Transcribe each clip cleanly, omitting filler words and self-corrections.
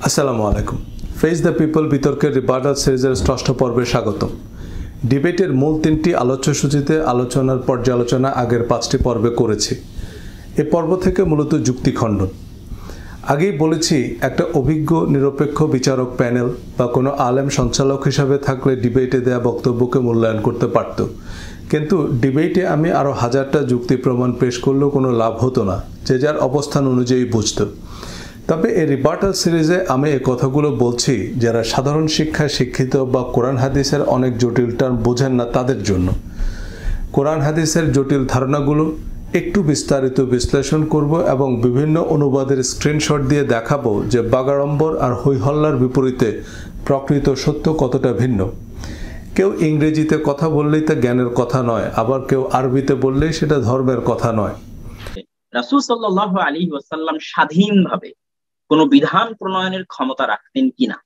আসসালামু আলাইকুম। Face the people বিতর্কের রিবার্টাল সিরিজের ষষ্ঠ পর্বে স্বাগতম। ডিবেটের মূল তিনটি আলোচ্যসূচিতে আলোচনার পর্যালোচনা আগের 5টি পর্বে করেছি। এ পর্ব থেকে মূলত যুক্তি খণ্ডন। আগেই বলেছি, একটা অভিজ্ঞ নিরপেক্ষ বিচারক প্যানেল বা কোনো আলেম সঞ্চালক হিসাবে থাকলে ডিবেটে দেয়া বক্তব্যকে মূল্যায়ন করতে পারত, কিন্তু ডিবেটে আমি আরও হাজারটা যুক্তি প্রমাণ পেশ করলেও কোনো লাভ হতো না, যে যার অবস্থান অনুযায়ী বুঝত। তবে এই রিবার্টাল সিরিজে আমি এই কথাগুলো বলছি যারা সাধারণ শিক্ষায় শিক্ষিত বা কোরআন হাদিসের অনেক জটিল টার্ম বোঝেন না তাদের জন্য। কোরআন হাদিসের জটিল ধারণাগুলো একটু বিস্তারিত বিশ্লেষণ করব এবং বিভিন্ন অনুবাদের স্ক্রিনশট দিয়ে দেখাবো যে বাগাড়ম্বর আর হৈহল্লার বিপরীতে প্রকৃত সত্য কতটা ভিন্ন। কেউ ইংরেজিতে কথা বললেই তা জ্ঞানের কথা নয়, আবার কেউ আরবিতে বললেই সেটা ধর্মের কথা নয়। রাসূল সাল্লাল্লাহু আলাইহি ওয়াসাল্লাম স্বাধীনভাবে কোনো বিধান প্রণয়নের ক্ষমতা রাখতেন কিনা,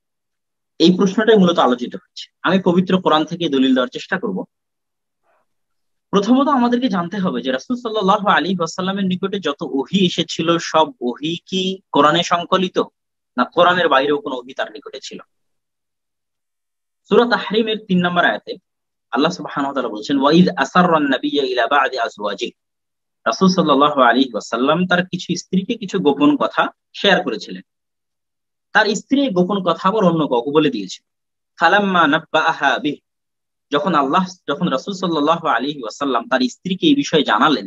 এই প্রশ্নটাই মূলত আলোচিত হচ্ছে। আমি পবিত্র কোরআন থেকে দলিল দেওয়ার চেষ্টা করব। প্রথমত আমাদেরকে জানতে হবে যে রাসূল সাল্লাল্লাহু আলাইহি ওয়াসাল্লামের নিকটে যত ওহী এসেছিল সব ওহী কি কোরআনে সংকলিত, না কোরআনের বাইরেও কোনো ওহী তার নিকটে ছিল? সূরা তাহরিমের 3 নম্বর আয়াতে আল্লাহ সুবহানাহু ওয়া তাআলা বলছেন, ওয়াইদ আসাররান নাবিয়্যা ইলা বা'দি আজওয়াজিহি। রাসূল সাল্লাল্লাহু আলাইহি ওয়াসাল্লাম তার কিছু স্ত্রীকে কিছু গোপন কথা শেয়ার করেছিলেন। তার স্ত্রী গোপন কথা আবার অন্য কাউকে বলে দিয়েছে। ফালাম্মা নাব্বাআহা বিহি, যখন রাসূল সাল্লাল্লাহু আলাইহি ওয়াসাল্লাম তার স্ত্রীকে এই বিষয়ে জানালেন,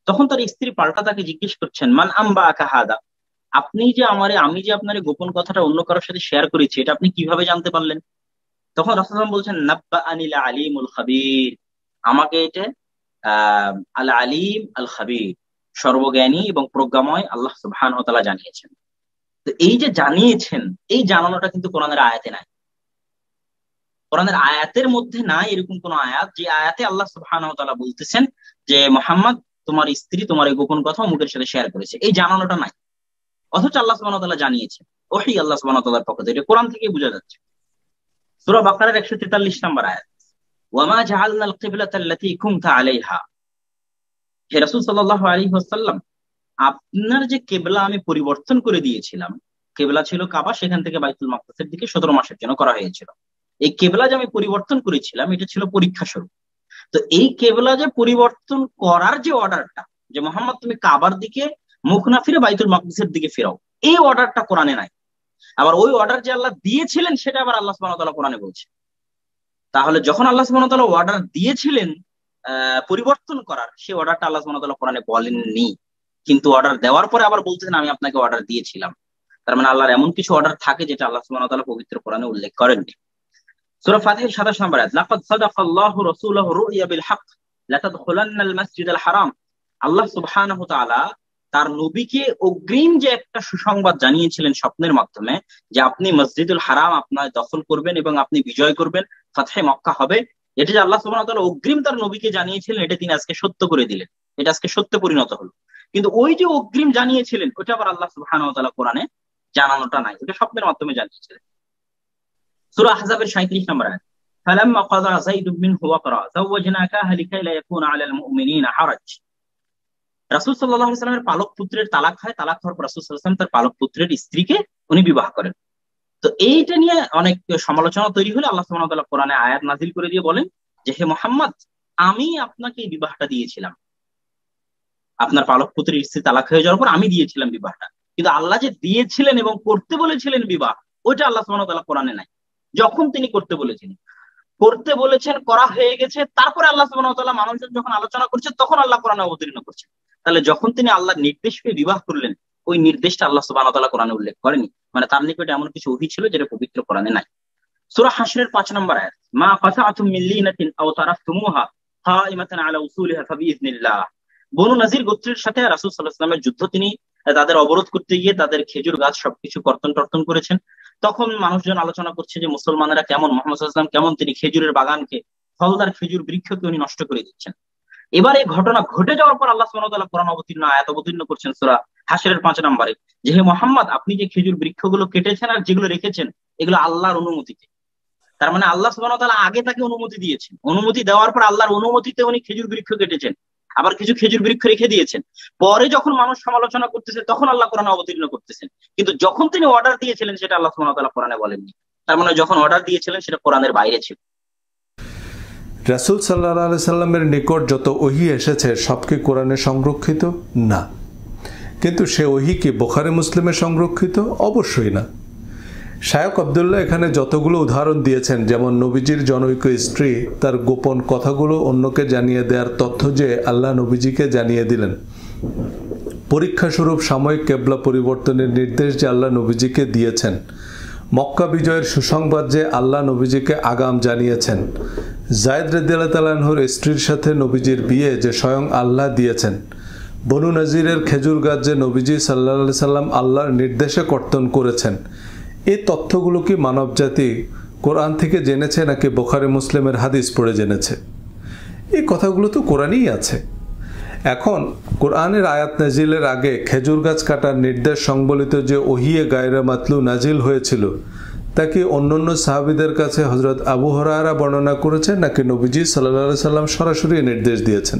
তখন তার স্ত্রী পাল্টা তাকে জিজ্ঞেস করছেন, মান আম্বাআকা হাদা, আমি যে আপনার গোপন কথাটা অন্য কারোর সাথে শেয়ার করেছি, এটা আপনি কিভাবে জানতে পারলেন? তখন রাসূল সাল্লাল্লাহু আলাইহি ওয়াসাল্লাম বলছেন, নাব্বাআনিল আলিমুল খাবীর, আমাকে এটা আল আলিম আল খাবীর, সর্বজ্ঞানী এবং প্রজ্ঞাময় আল্লাহ সুবহানাহু ওয়া তাআলা জানিয়েছেন। তো এই যে জানিয়েছেন, এই জানানোটা কিন্তু কোরআনের আয়াতে নাই। কোরআনের আয়াতের মধ্যে নাই এরকম কোন আয়াত যে আয়াতে আল্লাহ সুবহানাহু ওয়া তাআলা বলতেছেন যে মুহাম্মদ তোমার স্ত্রী তোমার এই গোপন কথা অমুকের সাথে শেয়ার করেছে, এই জানানোটা নাই। অথচ আল্লাহ সুবহানাহু ওয়া তাআলা জানিয়েছেন, ওহী আল্লাহ সুবহানাহু ওয়া তাআলার পক্ষ থেকে, কোরআন থেকে বোঝা যাচ্ছে। সূরা বাকারার 143 নম্বর আয়াত, ওয়ামা জাআলনাল কিবলাতাল্লাতী কুনতা আলাইহা, হে রাসূল সাল্লাল্লাহু আলাইহি ওয়াসাল্লাম, আপনার যে কিবলা আমি পরিবর্তন করে দিয়েছিলাম, কিবলা ছিল কাবা, সেখান থেকে বাইতুল মাকদিসের দিকে 17 মাসের জন্য করা হয়েছিল। এই কিবলা যে আমি পরিবর্তন করেছিলাম, এটা ছিল পরীক্ষা স্বরূপ। তো এই কিবলা যে পরিবর্তন করার যে অর্ডারটা, যে মুহাম্মদ তুমি কাবার দিকে মুখ না ফিরে বাইতুল মাকদিসের দিকে ফেরাও, এই অর্ডারটা কোরআনে নাই। আবার ওই অর্ডার যে আল্লাহ দিয়েছিলেন সেটা আবার আল্লাহ সুবহানাহু ওয়া তাআলা কোরআনে বলছে। তাহলে যখন আল্লাহ সুবহানাহু ওয়া তাআলা অর্ডার দিয়েছিলেন পরিবর্তন করার, সেই অর্ডারটা আল্লাহ সুবহানাহু ওয়া তাআলা কোরআনে বলেননি, কিন্তু অর্ডার দেওয়ার পরে আবার বলতেছেন আমি আপনাকে অর্ডার দিয়েছিলাম। তার মানে আল্লাহর এমন কিছু অর্ডার থাকে যেটা আল্লাহ সুবহানাহু ওয়া তাআলা পবিত্র কোরআনে উল্লেখ করেননি। সূরা ফাতিহার 27 নম্বর আয়াত, লাকাদ সাদাকাল্লাহু রাসূলাহু রু'য়া বিল হক লাতাদখুলান্নাল মাসজিদাল হারাম, আল্লাহ সুবহানাহু ওয়া তাআলা তার নবীকে অগ্রিম যে একটা সুসংবাদ জানিয়েছিলেন স্বপ্নের মাধ্যমে, যে আপনি মসজিদুল হারাম আপনার দখল করবেন এবং আপনি বিজয় করবেন, ফাতহে মক্কা হবে, এটা যে আল্লাহ সুবহানাহু ওয়া তাআলা অগ্রিম তার নবীকে জানিয়েছিলেন, এটা তিনি আজকে সত্য করে দিলেন, এটা আজকে সত্যে পরিণত হলো। কিন্তু ওই যে অগ্রিম জানিয়েছিলেন, ওটা আবার আল্লাহ সুবহানাহু ওয়া তাআলা কোরআনে জানানোটা নাই, ওটা স্বপ্নের মাধ্যমে জানিয়েছিলেন। সূরা আহজাবের 37 নম্বর আয়াত, ফালাম্মা ক্বাদা যায়দুম মিনহু ওয়াকরা যাওয়াজনাকাহা লিকাই লা ইয়াকুনা আলাল মুমিনিনা হারাজ। রাসূল সাল্লাল্লাহু আলাইহি ওয়াসাল্লামের পালক পুত্রের তালাক হয়, তালাক হওয়ার পর রাসূল সাল্লাল্লাহু আলাইহি ওয়াসাল্লাম তার পালক পুত্রের স্ত্রীকে উনি বিবাহ করেন। তো এইটা নিয়ে অনেক সমালোচনা তৈরি হলে আল্লাহ সুবহানাহু ওয়া তাআলা কোরআনে আয়াত নাযিল করে দিয়ে বলেন যে হে মুহাম্মদ, আমি আপনাকে এই বিবাহটা দিয়েছিলাম, আপনার পালক পুত্রের স্ত্রী তালাক হয়ে যাওয়ার পর আমি দিয়েছিলাম বিবাহটা, কিন্তু আল্লাহ যে দিয়েছিলেন এবং করতে বলেছিলেন বিবাহ, ওইটা আল্লাহ সুবহানাহু ওয়া তাআলা কোরআনে নাই। যখন তিনি করতে বলেছেন করা হয়ে গেছে, তারপরে আল্লাহ সুবহানাহু ওয়া তাআলা মানুষজন যখন আলোচনা করছে তখন আল্লাহ কোরআনে অবতীর্ণ করছেন। তাহলে যখন তিনি আল্লাহর নির্দেশ পেয়ে বিবাহ করলেন, ওই নির্দেশটা আল্লাহ সুবহানাহু ওয়া তাআলা কোরআনে উল্লেখ করেনি, মানে তার নিকটে এমন কিছু ওহী ছিল যেটা পবিত্র কোরআনে নাই। সূরা হাশরের 5 নম্বর আয়াত, মা কাতাআতুম মিন লিনাতিন আও তারাকতুমুহা কাইমাতান আলা উসুলিহা ফাবিইযনিল্লাহ। বনু নাজির গোত্রের সাথে রাসূল সাল্লাল্লাহু আলাইহি ওয়াসাল্লামের যুদ্ধ, তিনি তাদের অবরোধ করতে গিয়ে তাদের খেজুর গাছ সবকিছু কর্তন করেছেন। তখন মানুষজন আলোচনা করছে যে মুসলমানেরা কেমন, মুহাম্মদ সাল্লাল্লাহু আলাইহি ওয়াসাল্লাম কেমন, তিনি খেজুরের বাগানকে, ফলদার খেজুর বৃক্ষকে উনি নষ্ট করে দিচ্ছেন। এবার এই ঘটনা ঘটে যাওয়ার পর আল্লাহ সুবহানাহু ওয়া তাআলা কোরআন আয়াত অবতীর্ণ করছেন সূরা হাশরের 5 নম্বরে, যে হে মুহাম্মদ, আপনি যে খেজুর বৃক্ষগুলো কেটেছেন আর যেগুলো রেখেছেন, এগুলো আল্লাহর অনুমতিতে। তার মানে আল্লাহ সুবহানাহু ওয়া তাআলা আগে তাকে অনুমতি দিয়েছেন, অনুমতি দেওয়ার পর আল্লাহর অনুমতিতে উনি খেজুর বৃক্ষ কেটেছেন। আবার কিছু খেজুর বৃক্ষ রেখে দিয়েছেন। পরে যখন মানুষ সমালোচনা করতেছে তখন আল্লাহ কোরআনে অবতীর্ণ করতেছেন, কিন্তু যখন তিনি অর্ডার দিয়েছিলেন সেটা আল্লাহ সুবহানাহু ওয়া তাআলা কোরআনে বলেননি। তার মানে যখন অর্ডার দিয়েছিলেন সেটা কোরআনের বাইরে ছিল। রাসূল সাল্লাল্লাহু আলাইহি সাল্লামের নিকট যত ওহী এসেছে সব কি কোরআনে সংরক্ষিত? না। কিন্তু সে ওহী কি বুখারী মুসলিমে সংরক্ষিত? অবশ্যই না। শায়খ আব্দুল্লাহ এখানে যতগুলো উদাহরণ দিয়েছেন, যেমন নবীজির জনৈক স্ত্রী তার গোপন কথাগুলো অন্যকে জানিয়ে দেওয়ার তথ্য যে আল্লাহ নবীজিকে জানিয়ে দিলেন, পরীক্ষাস্বরূপ সাময়িক কেবলা পরিবর্তনের নির্দেশ যে আল্লাহ নবীজিকে দিয়েছেন, মক্কা বিজয়ের সুসংবাদ যে আল্লাহ নবীজিকে আগাম জানিয়েছেন, যায়েদ রাদিয়াল্লাহু তাআলা আনহুর স্ত্রীর সাথে নবীজির বিয়ে যে স্বয়ং আল্লাহ দিয়েছেন, বনু নাজিরের খেজুর গাছ যে নবীজি সাল্লাল্লাহু আলাইহি সাল্লাম আল্লাহর নির্দেশে কর্তন করেছেন, এই তথ্যগুলো কি মানবজাতি কোরআন থেকে জেনেছে নাকি বুখারী মুসলিমের হাদিস পড়ে জেনেছে? এই কথাগুলো তো কোরআনেই আছে। এখন কোরআনের আয়াত নাজিলের আগে খেজুর গাছ কাটার নির্দেশ সংবলিত যে ওহিয়ে গায়রে মাতলু নাজিল হয়েছিল তা কি অন্যান্য সাহাবীদের কাছে হযরত আবু হুরায়রা বর্ণনা করেছেন নাকি নবীজি সাল্লাল্লাহু আলাইহি সাল্লাম সরাসরি নির্দেশ দিয়েছেন?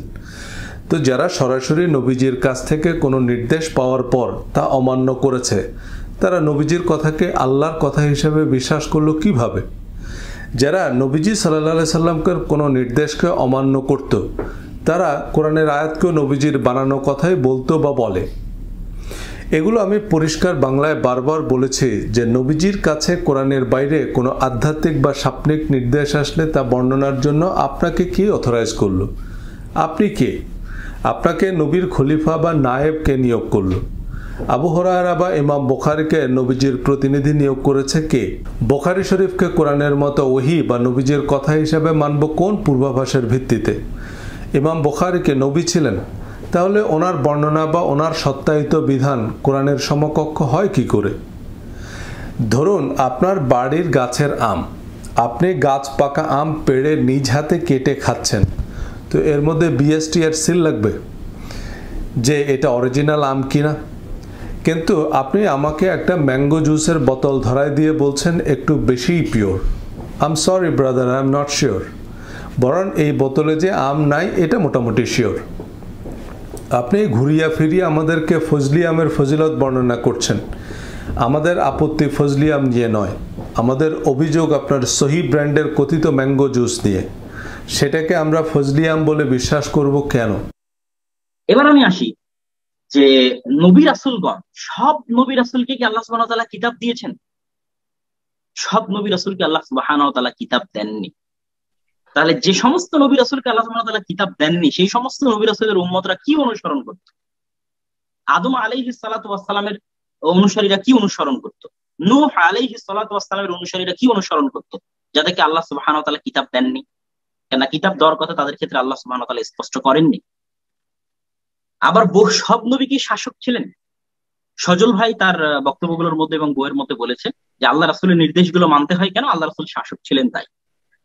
তো যারা সরাসরি নবীজির কাছ থেকে কোনো নির্দেশ পাওয়ার পর তা অমান্য করেছে, তারা নবীজির কথাকে আল্লাহর কথা হিসেবে বিশ্বাস করলো কিভাবে? যারা নবীজি সাল্লাল্লাহু আলাইহি সাল্লামকে কোনো নির্দেশকে অমান্য করত, তারা কোরআনের আয়াতকেও নবীজির বানানো কথাই বলতো বা বলে। এগুলো আমি পরিষ্কার বাংলায় বারবার বলেছি যে নবীজির কাছে কোরআনের বাইরে কোনো আধ্যাত্মিক বা স্বপ্নিক নির্দেশ আসলে তা বর্ণনার জন্য আপনাকে কে অথরাইজ করলো? আপনি কে? আপনাকে নবীর খলিফা বা নায়েবকে নিয়োগ করলো? আবু হুরায়রা বা ইমাম বুখারীকে নবীজির প্রতিনিধি নিয়োগ করেছে কে? বুখারী শরীফকে কোরআনের মতো ওহী বা নবীজির কথা হিসাবে মানব কোন পূর্বাভাসের ভিত্তিতে? ইমাম বুখারীকে নবী ছিলেন, তাহলে ওনার বর্ণনা বা ওনার সত্যায়িত বিধান কোরআনের সমকক্ষ হয় কি করে? ধরুন আপনার বাড়ির গাছের আম, আপনি গাছ পাকা আম পেড়ে নিজ হাতে কেটে খাচ্ছেন, তো এর মধ্যে বিএসটি এর সিল লাগবে যে এটা অরিজিনাল আম কিনা। কিন্তু আপনি আমাকে একটা ম্যাঙ্গো জুসের বোতল ধরায় দিয়ে বলছেন একটু বেশিই pure. I am sorry brother, I am not sure. বরং এই বোতলে যে আম নাই এটা মোটামুটি শিওর। আপনি ঘুরিয়া ফিরিয়ে আমাদেরকে ফজলি আমের ফজিলত বর্ণনা করছেন। আমাদের আপত্তি ফজলি আম নিয়ে নয়, আমাদের অভিযোগ আপনার সহি ব্র্যান্ডের কথিত ম্যাঙ্গো জুস নিয়ে। সেটাকে আমরা ফজলি আম বলে বিশ্বাস করব কেন? এবার আমি আসি যে নবী রাসূলগণ, সব নবী রাসূলকে কি আল্লাহ সুবহানাহু ওয়া তাআলা কিতাব দিয়েছেন? সব নবী রাসূলকে আল্লাহ সুবহানাহু ওয়া তাআলা কিতাব দেননি। তাহলে যে সমস্ত নবী রাসূলকে আল্লাহ সুবহানাহু ওয়া তাআলা কিতাব দেননি, সেই সমস্ত নবী রাসূলের উম্মতরা কি অনুসরণ করত? আদম আলাইহিস সালাতু ওয়াস সালামের অনুসারীরা কি অনুসরণ করত? নূহ আলাইহিস সালাতু ওয়াস সালামের অনুসারীরা কি অনুসরণ করত, যাদেরকে আল্লাহ সুবহানাহু ওয়া তাআলা কিতাব দেননি? কেন কিতাব দেওয়ার কথা তাদের ক্ষেত্রে আল্লাহ সুবহানাহু ওয়া তাআলা স্পষ্ট করেননি। আবার সব নবী কি শাসক ছিলেন? সজল ভাই তার বক্তব্যগুলোর মধ্যে এবং বইয়ের মধ্যে বলেছে যে আল্লাহ রাসূলের নির্দেশগুলো মানতে হয় কেন? আল্লাহ রাসূল শাসক ছিলেন তাই।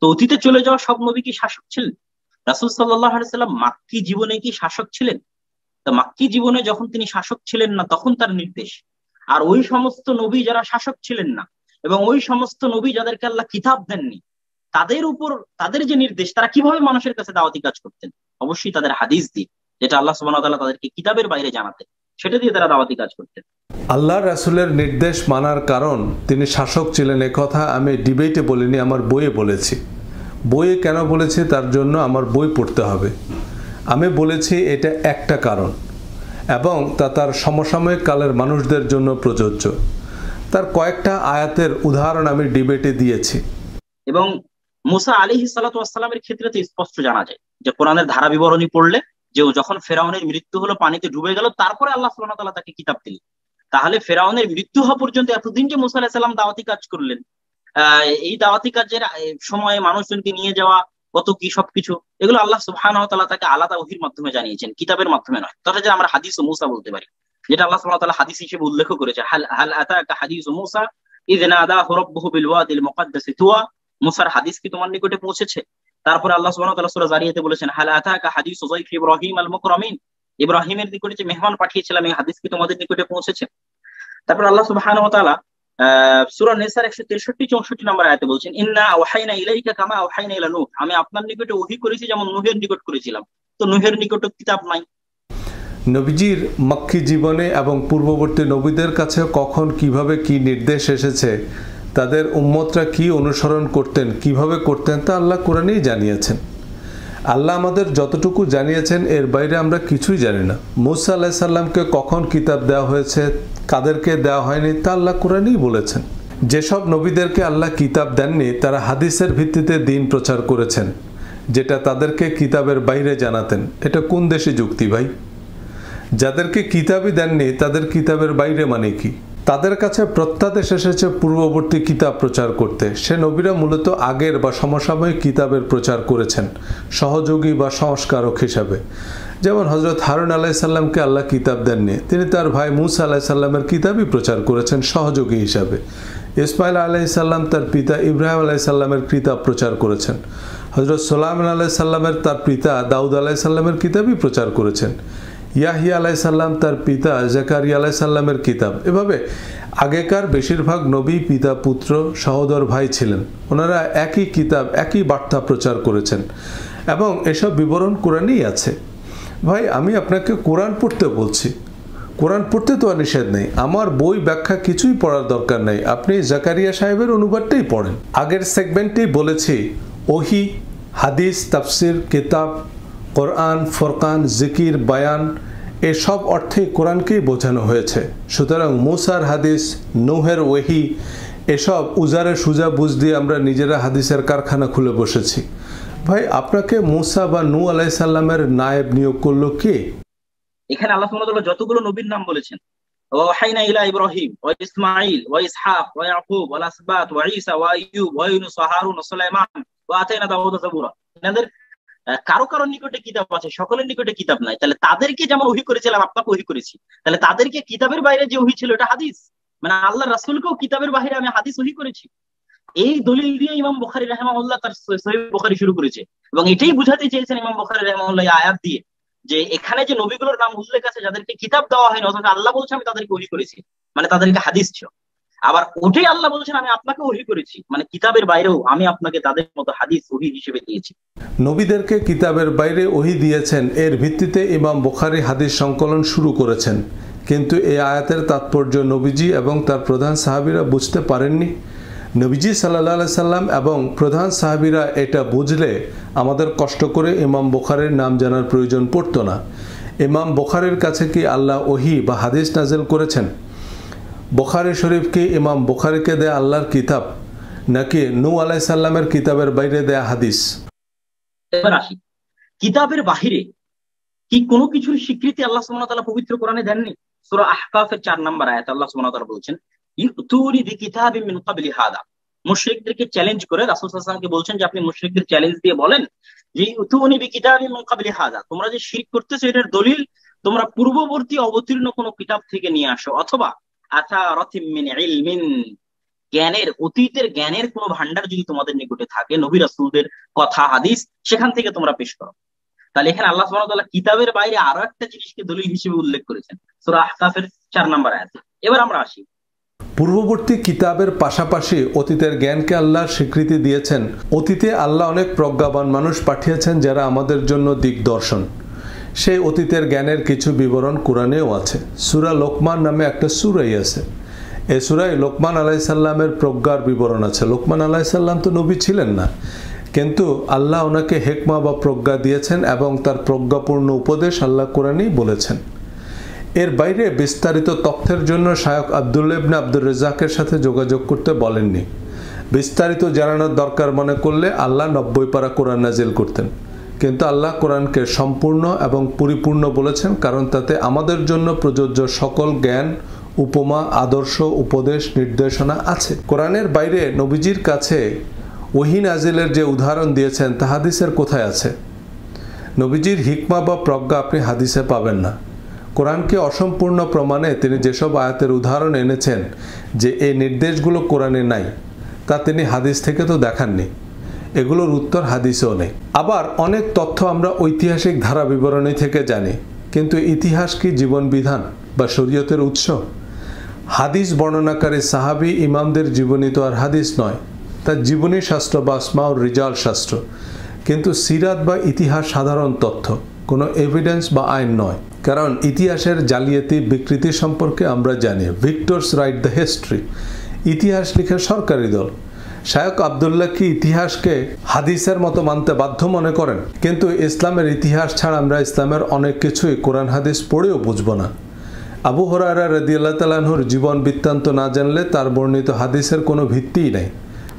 তো অতীতে চলে যাওয়া সব নবী কি শাসক ছিলেন? রাসূল সাল্লাল্লাহু আলাইহি সাল্লাম মাক্কী জীবনে কি শাসক ছিলেন? তো মাক্কী জীবনে যখন তিনি শাসক ছিলেন না তখন তার নির্দেশ। আর ওই সমস্ত নবী যারা শাসক ছিলেন না এবং ওই সমস্ত নবী যাদেরকে আল্লাহ কিতাব দেননি, তাদের উপর তাদের যে নির্দেশ, তারা কিভাবে মানুষের কাছে দাওয়াতি কাজ করতেন? অবশ্যই তাদের হাদিস দিয়ে, যেটা আল্লাহ সুবহানাহু ওয়া তাআলা তাদেরকে কিতাবের বাইরে জানাতেন, সেটা দিয়ে তারা দাওয়াতি কাজ করতেন। আল্লাহ রাসূলের নির্দেশ মানার কারণ তিনি শাসক ছিলেন এ কথা আমি ডিবেটে বলিনি, আমার বইয়ে বলেছি। বইয়ে কেন বলেছি তার জন্য আমার বই পড়তে হবে। আমি বলেছি এটা একটা কারণ এবং তা তার সমসাময়িক কালের মানুষদের জন্য প্রযোজ্য। তার কয়েকটা আয়াতের উদাহরণ আমি ডিবেটে দিয়েছি। এবং মুসা আলাইহিস সালাতু ওয়াস সালামের ক্ষেত্রে তো স্পষ্ট জানা যায় যে কোরআনের ধারা বিবরণী পড়লে যে যখন ফেরাউনের মৃত্যু হলো, পানিতে ডুবে গেল, তারপরে আল্লাহ সুবহানাহু ওয়া তাআলা তাকে কিতাব দিলেন। তাহলে ফেরাউনের মৃত্যু হওয়া পর্যন্ত এতদিন যে মুসা আলাইহিস সালাম দাওয়াতি কাজ করলেন, এই দাওয়াতি কাজের সময়ে মানুষজনকে নিয়ে যাওয়া কত কি সবকিছু, এগুলো আল্লাহ সুবহানাহু ওয়া তাআলা তাকে আলাদা ওহীর মাধ্যমে জানিয়েছেন, কিতাবের মাধ্যমে নয়। তথা যে আমরা হাদিস ও মুসা বলতে পারি, যেটা আল্লাহ সুবহানাহু ওয়া তাআলা হাদিস হিসেবে উল্লেখ করেছে, হাল আতাকা হাদিস মুসা ইয নাদাহু রাব্বুহু বিল ওয়াদিল মুকাদ্দাসি তুয়া। মুসার হাদিস কি তোমার নিকটে পৌঁছেছে? তারপরে আল্লাহ সুবহানাহু ওয়া তাআলা সূরা যারিয়াতে বলেছেন, হাল আতাকা হাদিসু যায়ফি ইব্রাহিম আল মুকরামিন। ইব্রাহিমের নিকটে যে মেহমান পাঠিয়েছিলাম, এই হাদিস কি তোমাদের নিকটে পৌঁছেছে? তারপর আল্লাহ সুবহানাহু ওয়া তাআলা সূরা নিসার 163-64 নম্বর আয়াতে বলছেন, ইন্না ওয়াহাইনা ইলাইকা কামা ওয়াহাইনা ইলা নূহ, আমি আপনার নিকটে ওহী করেছি যেমন নূহের নিকট করেছিলাম। তো নূহের নিকট কিতাব নাই। নবীজির মক্কি জীবনে এবং পূর্ববর্তী নবীদের কাছে কখন কিভাবে কি নির্দেশ এসেছে, তাদের উম্মতরা কি অনুসরণ করতেন, কিভাবে করতেন, তা আল্লাহ কোরআনেই জানিয়েছেন। আল্লাহ আমাদের যতটুকু জানিয়েছেন এর বাইরে আমরা কিছুই জানি না। মূসা আলাইহিস সালামকে কখন কিতাব দেওয়া হয়েছে, কাদেরকে দেওয়া হয়নি, তা আল্লাহ কোরআনেই বলেছেন। যেসব নবীদেরকে আল্লাহ কিতাব দেননি তারা হাদিসের ভিত্তিতে দ্বীন প্রচার করেছেন, যেটা তাদেরকে কিতাবের বাইরে জানাতেন। এটা কোন দেশে যুক্তি ভাই? যাদেরকে কিতাবই দেননি তাদের কিতাবের বাইরে মানে কি? তাদের কাছে প্রত্যাদেশ এসেছে পূর্ববর্তী কিতাব প্রচার করতে। সে নবীরা মূলত আগের বা সমসাময়িক কিতাবের প্রচার করেছেন সহযোগী বা সংস্কারক হিসাবে। যেমন হযরত হারুন আলাইহিস সালামকে আল্লাহ কিতাব দেননি, তিনি তার ভাই মূসা আলাইহিস সালামের কিতাবই প্রচার করেছেন সহযোগী হিসাবে। ইসমাইল আলাইহিস সালাম তার পিতা ইব্রাহিম আলাইহিস সালামের কিতাব প্রচার করেছেন। হযরত সুলাইমান আলাইহিস সালামের তার পিতা দাউদ আলাইহিস সালামের কিতাবই প্রচার করেছেন। ইয়াহিয়া আলাইহিস সালাম তার পিতা জাকারিয়া আলাইহিস সালামের কিতাব। এভাবে আগেকার বেশিরভাগ নবী পিতা পুত্র সহোদর ভাই ছিলেন, ওনারা একই কিতাব একই বার্তা প্রচার করেছেন এবং এসব বিবরণ কোরআনেই আছে। ভাই আমি আপনাকে কোরআন পড়তে বলছি, কোরআন পড়তে তো আর নিষেধ নেই, আমার বই ব্যাখ্যা কিছুই পড়ার দরকার নেই, আপনি জাকারিয়া সাহেবের অনুবাদটাই পড়েন। আগের সেগমেন্টেই বলেছি ওহী, হাদিস, তাফসির, কিতাব, কোরআন, ফুরকান, জিকির, বায়ান এসব অর্থে কোরআনকেই বোঝানো হয়েছে। সুতরাং মুসার হাদিস, নূহের ওহী এসব উজারে সুজা বুঝ দিয়ে আমরা নিজেরা হাদিসের কারখানা খুলে বসেছি। ভাই আপনাকে মুসা বা নূহ আলাইহিস সালামের নায়েব নিয়োগ করলো কে? এখানে আল্লাহ সুবহানাহু ওয়া তাআলা যতগুলো নবীর নাম বলেছেন, ওয়াহাইনা ইলা ইব্রাহিম ওয়া ইসমাঈল ওয়া ইসহাক ওয়া ইয়াকুব ওয়া আসবাত ওয়া ঈসা ওয়া আইয়ুব ওয়া ইউনুস ওয়া হারুন ওয়া সুলাইমান ওয়া আতাইনা দাউদা যাবুরা, এনাদের কারো কারো নিকটে কিতাব আছে, সকলের নিকটে কিতাব নাই। তাহলে তাদেরকে যেমন ওহী করেছিলাম আপনাকে ওহী করেছি, তাহলে তাদেরকে কিতাবের বাইরে যে ওহী ছিল এটা হাদিস, মানে আল্লাহ রাসূলকেও কিতাবের বাইরে আমি হাদিস ওহী করেছি। এই দলিল দিয়ে ইমাম বুখারী রাহিমাহুল্লাহ তার সহিহ বুখারী শুরু করেছে এবং এটাই বুঝাতে চেয়েছেন ইমাম বুখারী রাহিমাহুল্লাহ এই আয়াত দিয়ে যে এখানে যে নবীগুলোর নাম উল্লেখ আছে যাদেরকে কিতাব দেওয়া হয়নি অথচ আল্লাহ বলছে আমি তাদেরকে ওহী করেছি, মানে তাদেরকে হাদিস ছিল। আবার ওটাই আল্লাহ বলছেন আমি আপনাকে ওহী করেছি, মানে কিতাবের বাইরেও আমি আপনাকে তাদের মতো হাদিস ওহী হিসেবে দিয়েছি। নবীদেরকে কিতাবের বাইরে ওহী দিয়েছেন, এর ভিত্তিতে ইমাম বুখারী হাদিস সংকলন শুরু করেছেন। কিন্তু এই আয়াতের তাৎপর্য নবীজি এবং তার প্রধান সাহাবীরা বুঝতে পারেননি। নবীজি সাল্লাল্লাহু আলাইহি সাল্লাম এবং প্রধান সাহাবীরা এটা বুঝলে আমাদের কষ্ট করে ইমাম বুখারীর নাম জানার প্রয়োজন পড়তো না। ইমাম বুখারীর কাছে কি আল্লাহ ওহী বা হাদিস নাযিল করেছেন? বুখারী শরীফ কি ইমাম বুখারীকে দেয়া আল্লাহর কিতাব, নাকি নূহ আলাইহিস সালামের কিতাবের বাইরে দেয়া হাদিস? এবার আসি, কিতাবের বাহিরে কি কোনো কিছুর স্বীকৃতি আল্লাহ সুবহানাহু ওয়া তাআলা পবিত্র কোরআনে দেননি? সূরা আহকাফের 4 নম্বর আয়াতে আল্লাহ সুবহানাহু ওয়া তাআলা বলছেন ইউতুনি বিকিতাবিন মিন ক্বাবলি হাদা, মুশরিকদেরকে চ্যালেঞ্জ করে রাসূল সাল্লাল্লাহু আলাইহি ওয়াসাল্লামকে বলছেন যে আপনি মুশরিকদের চ্যালেঞ্জ দিয়ে বলেন যে ইউতুনি বিকিতাবিন মিন ক্বাবলি হাদা, তোমরা যে শিরক করতেছো এটার দলিল তোমরা পূর্ববর্তী অবতীর্ণ কোনো কিতাব থেকে নিয়ে আসো, অথবা আথারাতিম মিন ইলমিন, জ্ঞানের অতীতের জ্ঞানের কোনো ভান্ডার যদি তোমাদের নিকটে থাকে নবী রাসূলদের কথা হাদিস সেখান থেকে তোমরা পেশ করো। তাহলে এখানে আল্লাহ সুবহানাহু ওয়া তাআলা কিতাবের বাইরে আরো একটা জিনিসকে দলিল হিসেবে উল্লেখ করেছেন সূরা আহকাফের 4 নম্বর আয়াতে। এবার আমরা আসি, পূর্ববর্তী কিতাবের পাশাপাশি অতীতের জ্ঞানকে আল্লাহ স্বীকৃতি দিয়েছেন। অতীতে আল্লাহ অনেক প্রজ্ঞাবান মানুষ পাঠিয়েছেন যারা আমাদের জন্য দিকদর্শন। সেই অতীতের জ্ঞানের কিছু বিবরণ কোরআনেও আছে। সূরা লোকমান নামে একটা সূরাই আছে, এই সূরায় লোকমান আলাইহিস সালামের প্রজ্ঞার বিবরণ আছে। লোকমান আলাইহিস সালাম তো নবী ছিলেন না, কিন্তু আল্লাহ ওনাকে হিকমা বা প্রজ্ঞা দিয়েছেন এবং তার প্রজ্ঞাপূর্ণ উপদেশ আল্লাহ কোরআনেই বলেছেন। এর বাইরে বিস্তারিত তথ্যের জন্য শায়খ আব্দুল্লাহ ইবনে আব্দুর রাজ্জাকের সাথে যোগাযোগ করতে বলেননি। বিস্তারিত জানানোর দরকার মনে করলে আল্লাহ 90 পারা কোরআন নাজিল করতেন, কিন্তু আল্লাহ কোরআনকে সম্পূর্ণ এবং পরিপূর্ণ বলেছেন, কারণ তাতে আমাদের জন্য প্রযোজ্য সকল জ্ঞান, উপমা, আদর্শ, উপদেশ, নির্দেশনা আছে। কোরআনের বাইরে নবীজির কাছে ওহী নাজিলের যে উদাহরণ দিয়েছেন তা হাদিসের কোথায় আছে? নবীজির হিকমা বা প্রজ্ঞা আপনি হাদিসে পাবেন না। কোরআনকে অসম্পূর্ণ প্রমাণে তিনি যেসব আয়াতের উদাহরণ এনেছেন যে এই নির্দেশগুলো কোরআনে নাই, তা তিনি হাদিস থেকে তো দেখাননি। এগুলোর উত্তর হাদিসেও নেই। আবার অনেক তথ্য আমরা ঐতিহাসিক ধারা বিবরণী থেকে জানি, কিন্তু ইতিহাস কি জীবন বিধান বা শরীয়তের উৎস? হাদিস বর্ণনাকারী সাহাবী ইমামদের জীবনী তো আর হাদিস নয়, তার জীবনী শাস্ত্র বা আসমাউর রিজাল শাস্ত্র, কিন্তু সিরাত বা ইতিহাস সাধারণ তথ্য, কোনো এভিডেন্স বা আইন নয়। কারণ ইতিহাসের জালিয়াতি বিকৃতি সম্পর্কে আমরা জানি। ভিক্টরস রাইট দ্য হিস্ট্রি, ইতিহাস লিখে সরকারি দল। শায়খ আবদুল্লাহ কি ইতিহাসকে হাদিসের মতো মানতে বাধ্য মনে করেন? কিন্তু ইসলামের ইতিহাস ছাড়া আমরা ইসলামের অনেক কিছুই কোরআন হাদিস পড়েও বুঝব না। আবু হুরায়রা রাদিয়াল্লাহু তাআলা আনহুর জীবন বৃত্তান্ত না জানলে তার বর্ণিত হাদিসের কোনো ভিত্তিই নেই।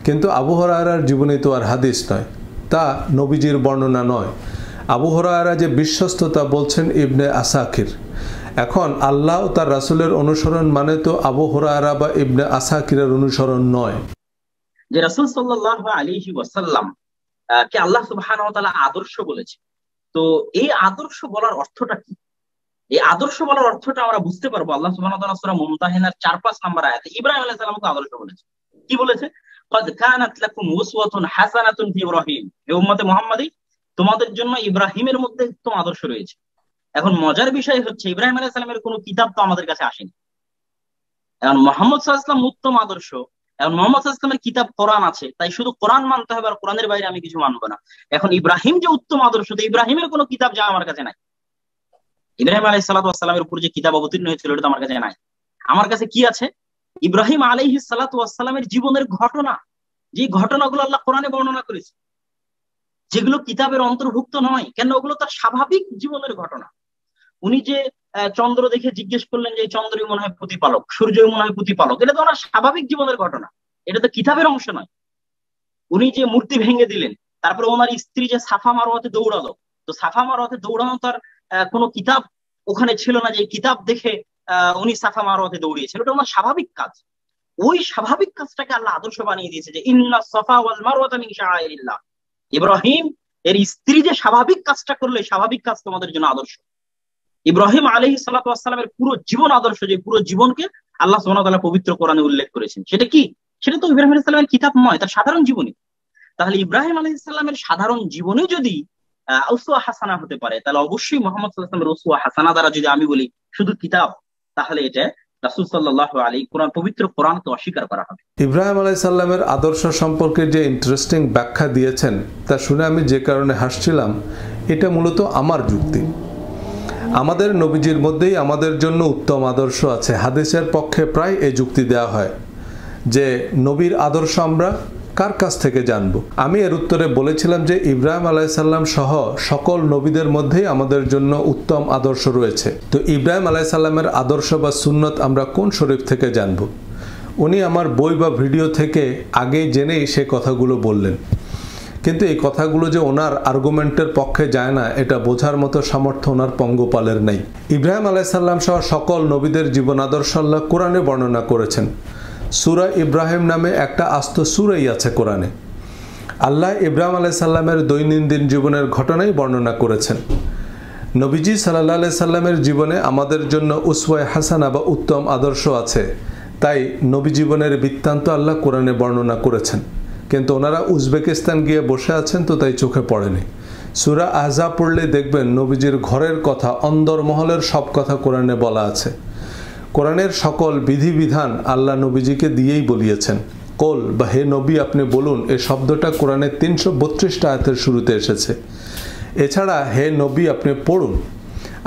কিন্তু আবু হুরায়রার জীবনী তো আর হাদিস নয়, তা নবীজির বর্ণনা নয়। আবু হুরায়রা যে বিশ্বস্ততা বলছেন ইবনে আসাকির। এখন আল্লাহ ও তার রাসূলের অনুসরণ মানে তো আবু হুরায়রা বা ইবনে আসাকিরের অনুসরণ নয়। যে রাসূল সাল্লাল্লাহু আলাইহি ওয়াসাল্লাম কে আল্লাহ সুবহানাহু ওয়া তাআলা আদর্শ বলেছে, তো এই আদর্শ বলার অর্থটা কি? এই আদর্শ বলার অর্থটা আমরা বুঝতে পারবো আল্লাহ সুবহানাহু ওয়া তাআলা সূরা মুমতাহিনার 4-5 নম্বর আয়াতে ইব্রাহিম আলাইহিস সালামকে আদর্শ বলেছে। কি বলেছে? ক্বাদ কানাত লাকুম উসওয়াতুন হাসানাতুন ফি ইব্রাহিম, হে উম্মতে মুহাম্মাদী, তোমাদের জন্য ইব্রাহিমের মধ্যে উত্তম আদর্শ রয়েছে। এখন মজার বিষয় হচ্ছে ইব্রাহিম আলাইহিস সালামের কোনো কিতাব তো আমাদের কাছে আসেনি। এখন মুহাম্মদ সাল্লাল্লাহু আলাইহি ওয়াসাল্লাম উত্তম আদর্শ, এখন মুহাম্মদ সাল্লাল্লাহু আলাইহি ওয়াসাল্লামের কিতাব কোরআন আছে, তাই শুধু কোরআন মানতে হবে আর কোরআনের বাইরে আমি কিছু মানবো না। এখন ইব্রাহিম যে উত্তম আদর্শ, তো ইব্রাহিমের কোনো কিতাব যা আমার কাছে নাই। ইব্রাহিম আলাইহিস সালাতু ওয়াস সালামের উপর যে কিতাব অবতীর্ণ হয়েছিল এটা তো আমার কাছে নাই। আমার কাছে কি আছে? ইব্রাহিম আলাইহিস সালাতু ওয়াস সালামের জীবনের ঘটনা, যে ঘটনাগুলো আল্লাহ কোরআনে বর্ণনা করেছে, যেগুলো কিতাবের অন্তর্ভুক্ত নয়। কেন? ওগুলো তার স্বাভাবিক জীবনের ঘটনা। উনি যে চন্দ্র দেখে জিজ্ঞেস করলেন যে চন্দ্রই মনে হয় প্রতিপালক, সূর্যই মনে হয় প্রতিপালক, এটা তো ওনার স্বাভাবিক জীবনের ঘটনা, এটা তো কিতাবের অংশ নয়। উনি যে মূর্তি ভেঙে দিলেন, তারপরে ওনার স্ত্রী যে সাফা মারওয়াতে দৌড়ালো, তো সাফা মারওয়াতে দৌড়ানো তার কোনো কিতাব ওখানে ছিল না যে কিতাব দেখে উনি সাফা মারওয়াতে দৌড়িয়েছেন, ওটা ওনার স্বাভাবিক কাজ। ওই স্বাভাবিক কাজটাকে আল্লাহ আদর্শ বানিয়ে দিয়েছে যে ইন্না সাফা ওয়াল মারওয়াতা মিন শাআইরিল্লাহ। ইব্রাহিম এর স্ত্রী যে স্বাভাবিক কাজটা করলো, স্বাভাবিক কাজ তোমাদের জন্য আদর্শ। ইব্রাহিম আলাইহিস সালাতু ওয়াস সালামের পুরো জীবন আদর্শ, যে পুরো জীবনকে আল্লাহ সুবহানাহু ওয়া তাআলা পবিত্র কোরআনে উল্লেখ করেছেন। সেটা কি? সেটা তো ইব্রাহিম আলাইহিস সালামের কিতাব নয়, তার সাধারণ জীবনী। তাহলে ইব্রাহিম আলাইহিস সালামের সাধারণ জীবনী যদি উসওয়া হাসানা হতে পারে, তাহলে অবশ্যই মুহাম্মদ সাল্লাল্লাহু আলাইহি ওয়াসাল্লামের উসওয়া হাসানা দ্বারা যদি আমি বলি শুধু কিতাব, তাহলে এটা রাসূল সাল্লাল্লাহু আলাইহি কোরআন পবিত্র কোরআনকে অস্বীকার করা হবে। ইব্রাহিম আলাইহিস সালামের আদর্শ সম্পর্কে যে ইন্টারেস্টিং ব্যাখ্যা দিয়েছেন তা শুনে আমি যে কারণে হাসছিলাম, এটা মূলত আমার যুক্তি। আমাদের নবীজির মধ্যেই আমাদের জন্য উত্তম আদর্শ আছে। হাদিসের পক্ষে প্রায় এই যুক্তি দেওয়া হয় যে নবীর আদর্শ আমরা কার কাছ থেকে জানব। আমি এর উত্তরে বলেছিলাম যে ইব্রাহিম আলাইহিস সালাম সহ সকল নবীদের মধ্যেই আমাদের জন্য উত্তম আদর্শ রয়েছে। তো ইব্রাহিম আলাইহিস সালামের আদর্শ বা সুন্নত আমরা কোন শরীফ থেকে জানব? উনি আমার বই বা ভিডিও থেকে আগেই জেনেই সে কথাগুলো বললেন, কিন্তু এই কথাগুলো যে ওনার আর্গুমেন্টের পক্ষে যায় না এটা বোঝার মতো সামর্থ্য ওনার পঙ্গপালের নেই। ইব্রাহিম আলাইহিস সালাম সহ সকল নবীদের জীবন আদর্শ আল্লাহ কোরআনে বর্ণনা করেছেন। সূরা ইব্রাহিম নামে একটা আস্ত সূরাই আছে কোরআনে। আল্লাহ ইব্রাহিম আলাইহিস সালামের দৈনন্দিন জীবনের ঘটনাই বর্ণনা করেছেন। নবীজি সাল্লাল্লাহু আলাইহি সাল্লামের জীবনে আমাদের জন্য উসওয়ায়ে হাসানা বা উত্তম আদর্শ আছে, তাই নবী জীবনের বৃত্তান্ত আল্লাহ কোরআনে বর্ণনা করেছেন। কিন্তু ওনারা উজবেকিস্তান গিয়ে বসে আছেন, তো তাই চোখে পড়েনি। সূরা আহজাব পড়লে দেখবেন নবীজির ঘরের কথা, অন্দরমহলের সব কথা কোরআনে বলা আছে। কোরআনের সকল বিধিবিধান আল্লাহ নবীজিকে দিয়েই বলিয়েছেন। কোল বা হে নবী আপনি বলুন, এই শব্দটা কোরআনের 332টা আয়াতের শুরুতে এসেছে। এছাড়া হে নবী আপনি পড়ুন,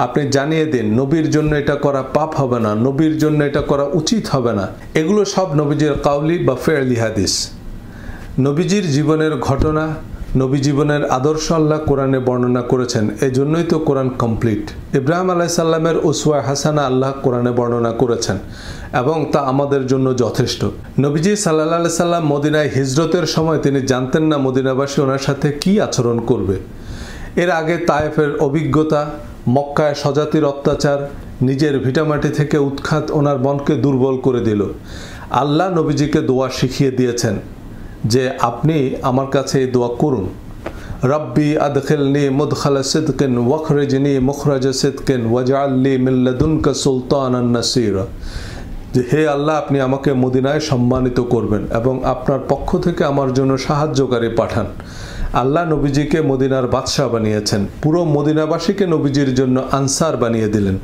আপনি জানিয়ে দিন, নবীর জন্য এটা করা পাপ হবে না, নবীর জন্য এটা করা উচিত হবে না। এগুলো সব নবীজির কাউলি বা ফেরলি হাদিস। নবীজির জীবনের ঘটনা, নবী জীবনের আদর্শ আল্লাহ কোরআনে বর্ণনা করেছেন, এজন্যই তো কোরআন কমপ্লিট। ইব্রাহিম আলাইহিস সালামের উসওয়া হাসানা আল্লাহ কোরআনে বর্ণনা করেছেন এবং তা আমাদের জন্য যথেষ্ট। নবীজি সাল্লাল্লাহু আলাইহি সাল্লাম মদিনায় হিজরতের সময় তিনি জানতেন না মদিনাবাসী ওনার সাথে কি আচরণ করবে। এর আগে তায়েফের অভিজ্ঞতা, মক্কায় স্বজাতির অত্যাচার, নিজের ভিটামাটি থেকে উৎখাত ওনার মনকে দুর্বল করে দিল। আল্লাহ নবীজিকে দোয়া শিখিয়ে দিয়েছেন যে আপনি আমার কাছে এই দোয়া করুন, রব্বি আদখিলনি মুদখালা সিদকিন ওয়াখরিজনি মুখরাজা সিদকিন ওয়াজআলনি মিন লাদুনকা সুলতানান নাসীরা। যে হে আল্লাহ আপনি আমাকে মদিনায় সম্মানিত করবেন এবং আপনার পক্ষ থেকে আমার জন্য সাহায্যকারী পাঠান। আল্লাহ নবীজিকে মদিনার বাদশাহ বানিয়েছেন, পুরো মদিনাবাসীকে নবীজির জন্য আনসার বানিয়ে দিলেন।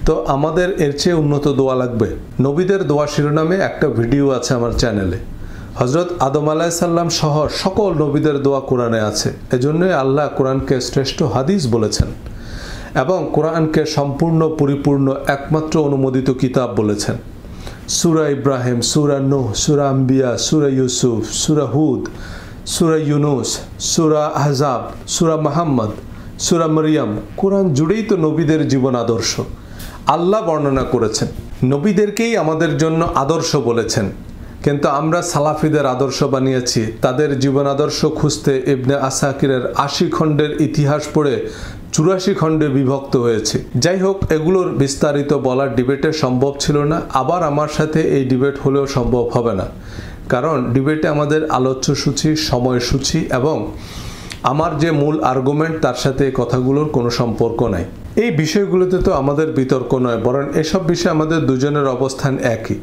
তো আমাদের এর চেয়ে উন্নত দোয়া লাগবে? নবীদের দোয়া শিরোনামে একটা ভিডিও আছে আমার চ্যানেলে। হজরত আদম আলাইসাল্লাম সহ সকল নবীদের দোয়া কোরআনে আছে। এজন্যই আল্লাহ কোরআনকে শ্রেষ্ঠ হাদিস বলেছেন এবং কোরআনকে সম্পূর্ণ পরিপূর্ণ একমাত্র অনুমোদিত কিতাব বলেছেন। সূরা ইব্রাহিম, সূরা নূহ, সূরা আম্বিয়া, সূরা ইউসুফ, সূরা হুদ, সূরা ইউনুস, সূরা আহজাব, সূরা মুহাম্মদ, সূরা মরিয়ম, কোরআন জুড়েই তো নবীদের জীবন আদর্শ। আল্লাহ বর্ণনা করেছেন, নবীদেরকেই আমাদের জন্য আদর্শ বলেছেন, কিন্তু আমরা সালাফিদের আদর্শ বানিয়েছি। তাদের জীবন আদর্শ খুঁজতে ইবনে আসাকিরের ৮০ খণ্ডের ইতিহাস পড়ে ৮৪ খণ্ডে বিভক্ত হয়েছে। যাই হোক, এগুলোর বিস্তারিত বলার ডিবেটে সম্ভব ছিল না, আবার আমার সাথে এই ডিবেট হলেও সম্ভব হবে না, কারণ ডিবেটে আমাদের আলোচ্যসূচি, সময়সূচি এবং আমার যে মূল আর্গুমেন্ট তার সাথে এই কথাগুলোর কোনো সম্পর্ক নাই। এই বিষয়গুলোতে তো আমাদের বিতর্ক নয়, বরং এসব বিষয়ে আমাদের দুজনের অবস্থান একই।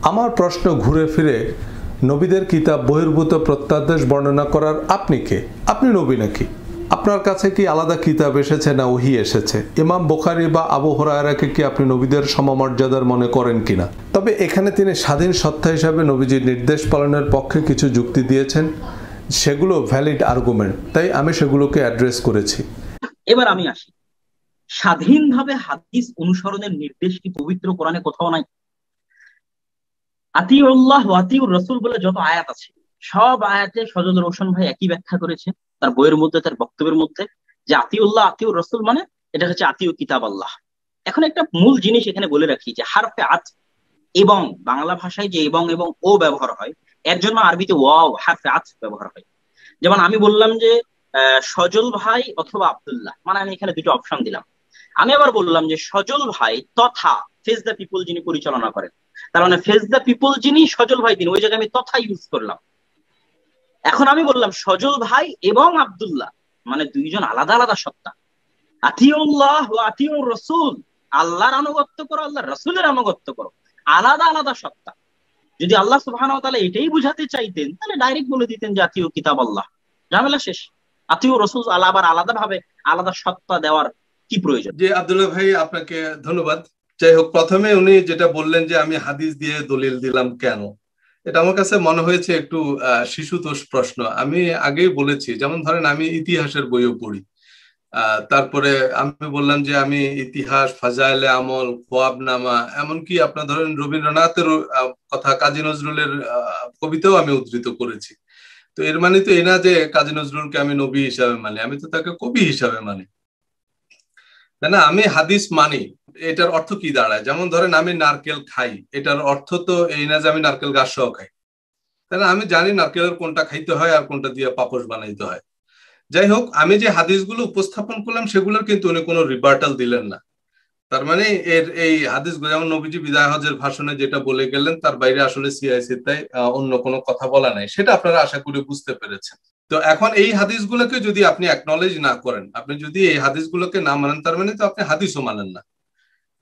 আমার প্রশ্ন ঘুরে ফিরে নবীদের কিতাব বহির্ভূত প্রত্যাদেশ বর্ণনা করার আপনি কে? আপনি নবী নাকি? আপনার কাছে কি আলাদা কিতাব এসেছে না ওহী এসেছে? ইমাম বুখারী বা আবু হুরায়রাকে কি আপনি নবীদের সমমর্যাদার মনে করেন কিনা? তবে এখানে তিনি স্বাধীন সত্তা হিসাবে নবীজির নির্দেশ পালনের পক্ষে কিছু যুক্তি দিয়েছেন, সেগুলো ভ্যালিড আর্গুমেন্ট, তাই আমি সেগুলোকে অ্যাড্রেস করেছি। এবার আমি আসি, স্বাধীনভাবে হাদিস অনুসরণের নির্দেশ কি পবিত্র কোরআনে কোথাও নাই? আতিউল্লাহ ওয়া আতিউর রাসূল বলে যত আয়াত আছে, সব আয়াতে সজল রোশন ভাই একই ব্যাখ্যা করেছে তার বইয়ের মধ্যে, তার বক্তব্যের মধ্যে, যে আতিউল্লাহ আতিউর রাসূল মানে এটা হচ্ছে আতিউ কিতাব আল্লাহ। এখন একটা মূল জিনিস এখানে বলে রাখি, যে হারফে আত এবং বাংলা ভাষায় যে এবং ও ব্যবহার হয়, এর জন্য আরবিতে ওয়াও হারফে আত ব্যবহার হয়। যেমন আমি বললাম যে সজল ভাই অথবা আব্দুল্লাহ, মানে আমি এখানে দুটো অপশন দিলাম। আমি আবার বললাম যে সজল ভাই তথা ফেজ দ্য পিপল যিনি পরিচালনা করেন, তার মানে ফেজ দ্য পিপল যিনি, সজল ভাই তিনি, ওই জায়গায় আমি তথা ইউজ করলাম। এখন আমি বললাম সজল ভাই এবং আব্দুল্লাহ, মানে দুইজন আলাদা আলাদা সত্তা। আতিউল্লাহ ওয়া আতিউর রাসূল, আল্লাহর আনুগত্য করো, আল্লাহর রাসূলের আনুগত্য করো, আলাদা আলাদা সত্তা। যদি আল্লাহ সুবহানাহু ওয়া তাআলা এটাই বুঝাতে চাইতেন, তাহলে ডাইরেক্ট বলে দিতেন যে আতিউ কিতাব আল্লাহ, ঝামেলা শেষ। আতিউ রাসূল আবার আলাদা ভাবে আলাদা সত্তা দেওয়ার কি প্রয়োজন? জি আব্দুল্লাহ ভাই, আপনাকে ধন্যবাদ। যাই হোক, প্রথমে উনি যেটা বললেন যে আমি হাদিস দিয়ে দলিল দিলাম কেন, এটা আমার কাছে মনে হয়েছে একটু শিশুতোষ প্রশ্ন। আমি আগেই বলেছি, যেমন ধরেন আমি ইতিহাসের বইও পড়ি, তারপরে আমি বললাম যে আমি ইতিহাস, ফাজাইলে আমল, খোয়াবনামা, এমনকি আপনার ধরেন রবীন্দ্রনাথের কথা, কাজী নজরুলের কবিতাও আমি উদ্ধৃত করেছি। তো এর মানে তো এই না যে কাজী নজরুলকে আমি নবী হিসাবে মানি, আমি তো তাকে কবি হিসাবে মানি, তাই না? আমি হাদিস মানি, এটার অর্থ কি দাঁড়ায়? যেমন ধরেন আমি নারকেল খাই, এটার অর্থ তো এই না যে আমি নারকেল গাছ সহ খাই, তাই না? আমি জানি নারকেলের কোনটা খাইতে হয় আর কোনটা দিয়ে পাপোশ বানাইতে হয়। যাই হোক, আমি যে হাদিসগুলো উপস্থাপন করলাম সেগুলোর কিন্তু উনি কোনো রিবার্টাল দিলেন না। তার মানে এই হাদিসগুলো, যেমন নবীজি বিদায় হজের ভাষণে যেটা বলে গেলেন, তার বাইরে আসলে সিআইসি তাই অন্য কোনো কথা বলা নাই, সেটা আপনারা আশা করি বুঝতে পেরেছেন। তো এখন এই হাদিসগুলোকে যদি আপনি অ্যাকনলেজ না করেন, আপনি যদি এই হাদিসগুলোকে না মানেন, তার মানে তো আপনি হাদিসও মানেন না।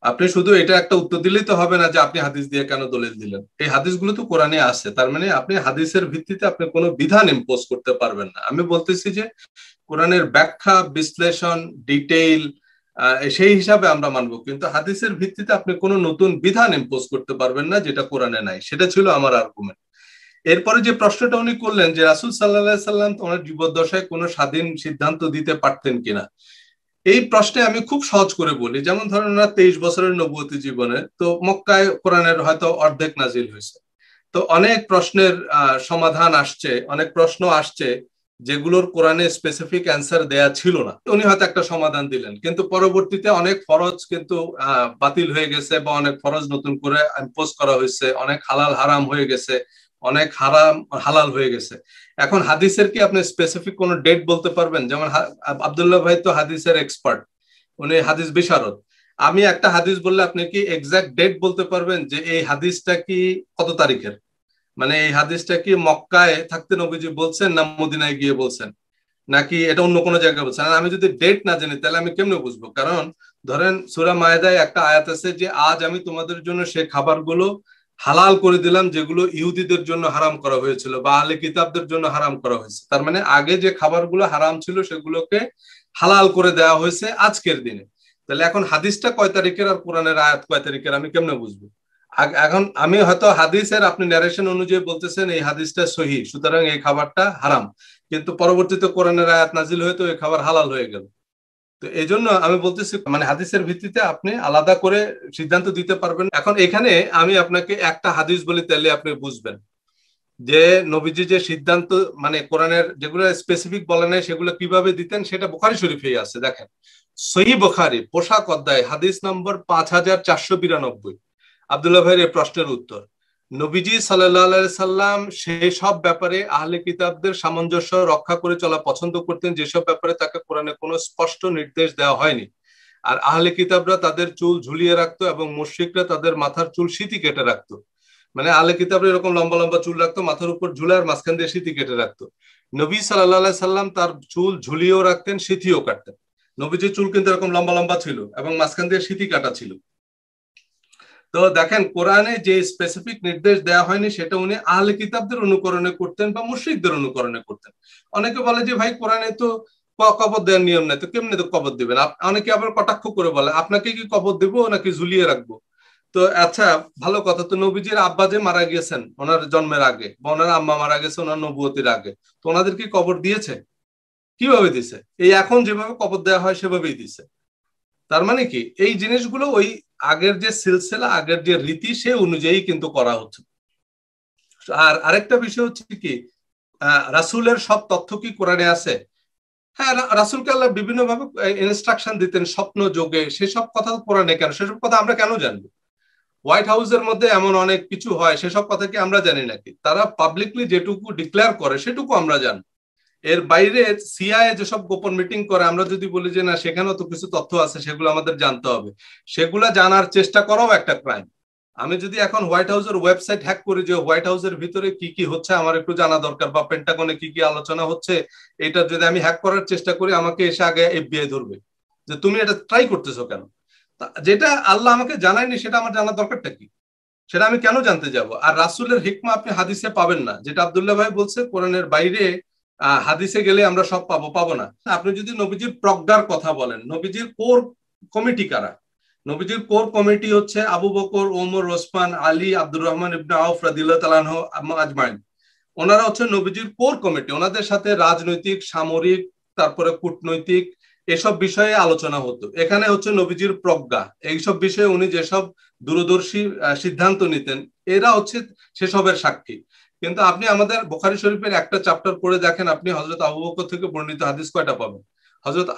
আপনি শুধু এটা একটা উত্তর দিলেই তো হবে না যে আপনি হাদিস দিয়ে কেন দলিল দিলেন। এই হাদিসগুলো তো কোরআনে আছে, তার মানে আপনি হাদিসের ভিত্তিতে আপনি কোনো বিধান ইম্পোজ করতে পারবেন না। আমি বলতেছি যে কোরআনের ব্যাখ্যা, বিশ্লেষণ, ডিটেইল সেই হিসাবে আমরা মানবো, কিন্তু হাদিসের ভিত্তিতে আপনি কোনো নতুন বিধান ইম্পোজ করতে পারবেন না যেটা কোরআনে নাই। সেটা ছিল আমার আর্গুমেন্ট। এরপরে যে প্রশ্নটা উনি করলেন যে রাসূল সাল্লাল্লাহু আলাইহি সাল্লাম ওনার জীবদ্দশায় কোনো স্বাধীন সিদ্ধান্ত দিতে পারতেন কিনা, এই প্রশ্নে আমি খুব সহজ করে বলি। যেমন ধরেন ওনার 23 বছরের নবুয়তি জীবনে, তো মক্কায় কোরআনের হয়তো অর্ধেক নাজিল হয়েছে, তো অনেক প্রশ্নের সমাধান আসছে, অনেক প্রশ্ন আসছে যেগুলোর কোরআনে স্পেসিফিক অ্যান্সার দেয়া ছিল না। উনি হয়তো একটা সমাধান দিলেন, কিন্তু পরবর্তীতে অনেক ফরজ কিন্তু বাতিল হয়ে গেছে, বা অনেক ফরজ নতুন করে ইম্পোজ করা হয়েছে, অনেক হালাল হারাম হয়ে গেছে, অনেক হারাম হালাল হয়ে গেছে। এখন হাদিসের কি আপনি স্পেসিফিক কোনো ডেট বলতে পারবেন? যেমন আব্দুল্লাহ ভাই তো হাদিসের এক্সপার্ট, উনি হাদিস বিশারদ। আমি একটা হাদিস বললে আপনি কি এক্সাক্ট ডেট বলতে পারবেন যে এই হাদিসটা কি কত তারিখের? মানে এই হাদিসটা কি মক্কায় থাকতে নবীজি বলছেন, না মদিনায় গিয়ে বলছেন, নাকি এটা অন্য কোনো জায়গায় বলছেন? আমি যদি ডেট না জানি তাহলে আমি কেমনে বুঝবো? কারণ ধরেন সূরা মায়েদায় একটা আয়াত আছে যে আজ আমি তোমাদের জন্য সেই খাবারগুলো হালাল করে দিলাম যেগুলো ইহুদিদের জন্য হারাম করা হয়েছিল বা আহলে কিতাবদের জন্য হারাম করা হয়েছে। তার মানে আগে যে খাবারগুলো হারাম ছিল সেগুলোকে হালাল করে দেওয়া হয়েছে আজকের দিনে। তাহলে এখন হাদিসটা কয় তারিখের আর কোরআনের আয়াত কয় তারিখের আমি কেমনে বুঝবো? এখন আমি হয়তো হাদিসের আপনি ন্যারেশন অনুযায়ী বলতেছেন এই হাদিসটা সহিহ, সুতরাং এই খাবারটা হারাম, কিন্তু পরবর্তীতে কোরআনের আয়াত নাজিল হয়ে তো এই খাবার হালাল হয়ে গেল। তো এই জন্য আমি বলতেছি মানে হাদিসের ভিত্তিতে আপনি আলাদা করে সিদ্ধান্ত দিতে পারবেন। এখন এখানে আমি আপনাকে একটা হাদিস বলি, তাহলে আপনি বুঝবেন যে নবীজি যে সিদ্ধান্ত মানে কোরআনের যেগুলো স্পেসিফিক বলে নাই সেগুলো কিভাবে দিতেন, সেটা বুখারী শরীফেই আছে। দেখেন, সহিহ বুখারী পোশাক অধ্যায় হাদিস নম্বর 5492, আব্দুল্লাহ ভাইয়ের এই প্রশ্নের উত্তর। নবীজি সাল্লাল্লাহু আলাইহি সাল্লাম সেই সব ব্যাপারে আহলে কিতাবদের সামঞ্জস্য রক্ষা করে চলা পছন্দ করতেন যেসব ব্যাপারে তাকে কোরআনে কোনো স্পষ্ট নির্দেশ দেওয়া হয়নি। আর আহলে কিতাবরা তাদের চুল ঝুলিয়ে রাখতো এবং মুশরিকরা তাদের মাথার চুল সিঁথি কেটে রাখতো। মানে আহলে কিতাবরা এরকম লম্বা লম্বা চুল রাখতো, মাথার উপর ঝুলে আর মাঝখান দিয়ে সিঁথি কেটে রাখতো। নবী সাল্লাল্লাহু আলাইহি সাল্লাম তার চুল ঝুলিয়েও রাখতেন, সিঁথিও কাটতেন। নবীজির চুল কিন্তু এরকম লম্বা লম্বা ছিল এবং মাঝখান দিয়ে সিঁথি কাটা ছিল। তো দেখেন, কোরআনে যে স্পেসিফিক নির্দেশ দেওয়া হয়নি সেটা উনি আহলে কিতাবদের অনুকরণে করতেন বা মুশরিকদের অনুকরণে করতেন। অনেকে বলে যে ভাই কোরআনে তো কবর দেওয়ার নিয়ম নাই, তো কেমনে তো কবর দিবেন? অনেকে আবার কটাক্ষ করে বলে আপনাকে কি কবর দিব নাকি ঝুলিয়ে রাখবো? তো আচ্ছা, ভালো কথা, তো নবীজির আব্বা যে মারা গিয়েছেন ওনার জন্মের আগে, বা ওনার আম্মা মারা গেছে ওনার নবুয়তির আগে, তো ওনাদের কি কবর দিয়েছে? কিভাবে দিছে? এই এখন যেভাবে কবর দেওয়া হয় সেভাবেই দিছে। তার মানে কি এই জিনিসগুলো ওই আগের যে সিলসিলা, আগের যে রীতি সে অনুযায়ী কিন্তু করা হচ্ছে। আর আরেকটা বিষয় হচ্ছে কি, রাসূলের সব তথ্য কি কোরআনে আছে? হ্যাঁ, রাসূলকে আল্লাহ বিভিন্ন ভাবে ইনস্ট্রাকশন দিতেন স্বপ্ন যোগে, সেসব কথা কোরআনে কেন? সেসব কথা আমরা কেন জানবো? হোয়াইট হাউসের মধ্যে এমন অনেক কিছু হয়, সেসব কথা কি আমরা জানি নাকি? তারা পাবলিকলি যেটুকু ডিক্লেয়ার করে সেটুকু আমরা জানি। এর বাইরে সিআইএ যেসব গোপন মিটিং করে, আমরা যদি বলি যে না সেখানেও তো কিছু তথ্য আছে সেগুলো আমাদের জানতে হবে, সেগুলা জানার চেষ্টা করাও একটা ক্রাইম। আমি যদি এখন হোয়াইট হাউসের ওয়েবসাইট হ্যাক করি যে হোয়াইট হাউসের ভিতরে কি কি হচ্ছে আমার একটু জানা দরকার, বা পেন্টাগনে কি কি আলোচনা হচ্ছে এটা যদি আমি হ্যাক করার চেষ্টা করি, আমাকে এসে আগে এফবিআই ধরবে যে তুমি এটা ট্রাই করতেছো কেন। যেটা আল্লাহ আমাকে জানায়নি সেটা আমার জানার দরকারটা কি? সেটা আমি কেন জানতে যাব? আর রাসূলের হিকমা আপনি হাদিসে পাবেন না, যেটা আব্দুল্লাহ ভাই বলছে কোরআনের বাইরে হাদিসে গেলে আমরা সব পাবো না। আপনি যদি নবীজির প্রজ্ঞার কথা বলেন, নবীজির কোর কমিটি কারা? নবীজির কোর কমিটি হচ্ছে আবু বকর, ওমর, ওসমান, আলী, আব্দুর রহমান ইবনে আউফ রাদিয়াল্লাহু তাআলা আনহু আজমাইন। ওনারা হচ্ছে নবীজির কোর কমিটি। ওনাদের সাথে রাজনৈতিক, সামরিক, তারপরে কূটনৈতিক এসব বিষয়ে আলোচনা হতো। এখানে হচ্ছে নবীজির প্রজ্ঞা, এইসব বিষয়ে উনি যেসব দূরদর্শী সিদ্ধান্ত নিতেন এরা হচ্ছে সেসবের সাক্ষী। কিন্তু আপনি আমাদের বুখারী শরীফের একটা চ্যাপ্টার পড়ে দেখেন, আপনি হযরত আবু বকর থেকে বর্ণিত হাদিস কয়টা পাবেন? হযরত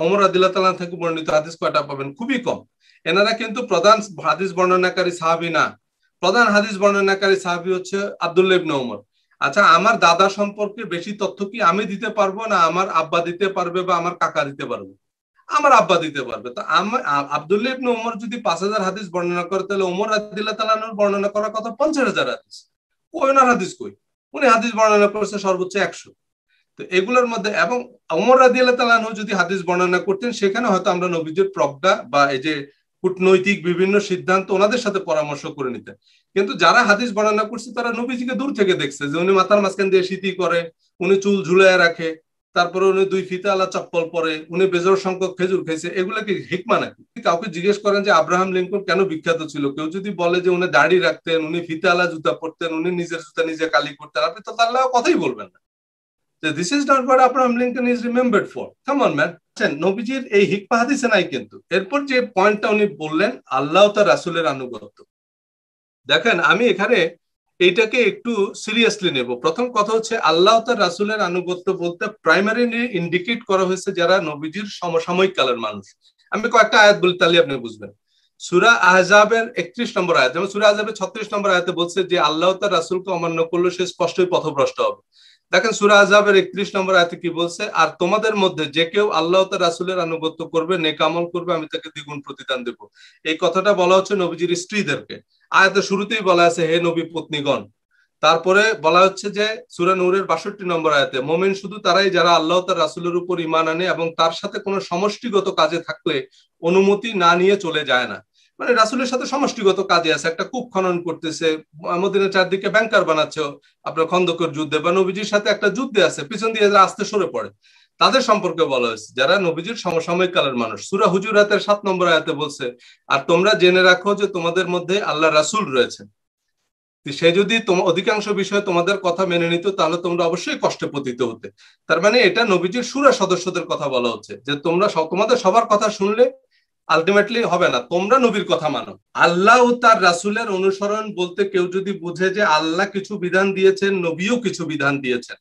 ওমর রাদিয়াল্লাহু তাআলা থেকে বর্ণিত হাদিস কয়টা পাবেন? খুবই কম। এনারা কিন্তু প্রধান হাদিস বর্ণনাকারী সাহাবী না। প্রধান হাদিস বর্ণনাকারী সাহাবী হচ্ছে আব্দুল্লাহ ইবনে ওমর। আচ্ছা, আমার দাদা সম্পর্কে বেশি তথ্য কি আমি দিতে পারবো, না আমার আব্বা দিতে পারবে, বা আমার কাকা দিতে পারবে? আমার আব্বা দিতে পারবে। তো আমার আব্দুল্লাহ ইবনে ওমর যদি 5000 হাদিস বর্ণনা করে, তাহলে ওমর রাদিয়াল্লাহু তাআলা আনহুর বর্ণনা করার কথা 50,000 হাদিস। কই ওনার হাদিস কই? উনি হাদিস বর্ণনা করেছে সর্বোচ্চ 100। তো এগুলোর মধ্যে, এবং ওমর রাদিয়াল্লাহু তাআলা আনহু যদি হাদিস বর্ণনা করতেন সেখানে হয়তো আমরা নবীজির প্রজ্ঞা বা এই যে কূটনৈতিক বিভিন্ন সিদ্ধান্ত ওনাদের সাথে পরামর্শ করে নিতেন। কিন্তু যারা হাদিস বর্ণনা করছে তারা নবীজিকে দূর থেকে দেখছে যে উনি মাথার মাঝখান দিয়ে সিঁথি করে, উনি চুল ঝুলায় রাখে, তারপরে উনি 2 ফিতা আলা চপ্পল পরে, উনি বেজোর সংখ্যক খেজুর খাইছে। এগুলা কি হিকমা নাকি? কাউকে জিজ্ঞেস করেন যে আব্রাহাম লিঙ্কন কেন বিখ্যাত ছিল, কেউ যদি বলে যে উনি দাড়ি রাখতেন, উনি ফিতা আলা জুতা পরতেন, উনি নিজের জুতা নিজে কালি করতেন, আপনি তো তার কথাই বলবেন না। This is not what Abraham Lincoln is remembered for. Come on, man. নবীজির এই হিকমা হাদিসে নাই কিন্তু। এরপর যে পয়েন্টটা উনি বললেন, আল্লাহ ও তার রাসূলের আনুগত্য। দেখেন, আমি এখানে এইটাকে একটু সিরিয়াসলি নেব। প্রথম কথা হচ্ছে আল্লাহ ও তার রাসূলের আনুগত্য বলতে প্রাইমারিলি ইন্ডিকেট করা হয়েছে যারা নবীজির সমসাময়িক কালের মানুষ। আমি কয়েকটা আয়াত বলি তাহলে আপনি বুঝবেন। সূরা আহজাবের 31 নম্বর আয়াত, যেমন সূরা আহজাবের 36 নম্বর আয়াতে বলছে যে আল্লাহ ও তার রাসূলকে অমান্য করলে সে স্পষ্টই পথভ্রষ্ট হবে। দেখেন সূরা আহজাবের 31 নম্বর আয়াতে কি বলছে? আর তোমাদের মধ্যে যে কেউ আল্লাহ ও তার রাসূলের আনুগত্য করবে, নেক আমল করবে, আমি তাকে দ্বিগুণ প্রতিদান দেব। এই কথাটা বলা হচ্ছে নবীজির স্ত্রীদেরকে। আয়াতের শুরুতেই বলা আছে হে নবী পত্নীগণ। তারপরে বলা হচ্ছে যে সূরা নূরের 62 নম্বর আয়াতে মুমিন শুধু তারাই যারা আল্লাহ ও তার রাসূলের উপর ঈমান আনে এবং তার সাথে কোনো সমষ্টিগত কাজে থাকলে অনুমতি না নিয়ে চলে যায় না। মানে রাসূলের সাথে সমষ্টিগত কাজে আছে, একটা কূপ খনন করতেছে, মদিনার চারদিকে ব্যাংকার বানাচ্ছে আপনার খন্দকের যুদ্ধে, বা নবীজির সাথে একটা যুদ্ধে আছে, পিছন দিয়ে আস্তে সরে পড়ে, তাদের সম্পর্কে বলা হয়েছে যারা নবীজির সমসাময়িক কালের মানুষ। সূরা হুজুরাতের 7 নম্বর আয়াতে বলছে, আর তোমরা জেনে রাখো যে তোমাদের মধ্যে আল্লাহ রাসূল রয়েছে, সে যদি অধিকাংশ বিষয়ে তোমাদের কথা মেনে নিত তাহলে তোমরা অবশ্যই কষ্টে পতিত হতে। তার মানে এটা নবীজির শুরা সদস্যদের কথা বলা হচ্ছে যে তোমরা তোমাদের সবার কথা শুনলে আলটিমেটলি হবে না, তোমরা নবীর কথা মানো। আল্লাহ ও তার রাসূলের অনুসরণ বলতে কেউ যদি বুঝে যে আল্লাহ কিছু বিধান দিয়েছেন, নবীও কিছু বিধান দিয়েছেন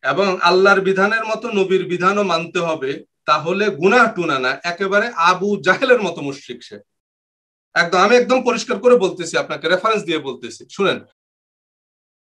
এবং আল্লাহর বিধানের মতো নবীর বিধানও মানতে হবে, তাহলে গুনাহ টুনা না, একেবারে আবু জাহেলের মতো মুশরিক সে। একদম, আমি একদম পরিষ্কার করে বলতেছি, আপনাকে রেফারেন্স দিয়ে বলতেছি, শুনেন।